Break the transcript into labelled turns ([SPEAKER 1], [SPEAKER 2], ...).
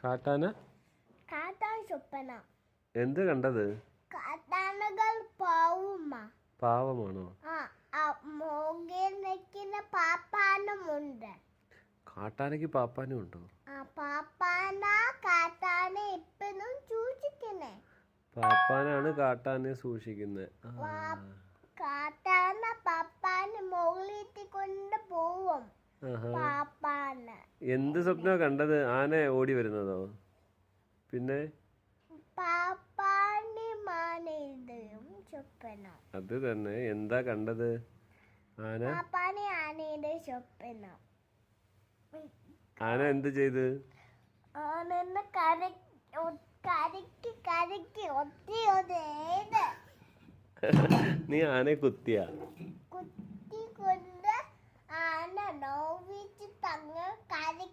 [SPEAKER 1] കാട്ടാന എന്ത് കണ്ടത്?
[SPEAKER 2] കാട്ടാനകൾ
[SPEAKER 1] പാവമാണോ?
[SPEAKER 2] പാപ്പാനുമുണ്ട്.
[SPEAKER 1] കാട്ടാനക്ക് പാപ്പാനും ഉണ്ടോ?
[SPEAKER 2] കാട്ടാനെ എപ്പോഴും സൂക്ഷിക്കുന്നേ.
[SPEAKER 1] പാപ്പാനാണ് കാട്ടാനെ സൂക്ഷിക്കുന്നത്.
[SPEAKER 2] കാട്ടാന പാപ്പാന് മുകളിലേക്ക് കൊണ്ട് പോവും. പാപ്പാന്
[SPEAKER 1] എന്ത് സ്വപ്നം കണ്ടത്? ആന ഓടി വരുന്നതോ? പിന്നെ അത് തന്നെ. എന്താ കണ്ടത്? ആന എന്ത് ചെയ്ത്? നീ ആനയെ കുത്തിയാ?
[SPEAKER 2] കുത്തി കൊണ്ട് ആന നോവിച്ച് തങ്ങ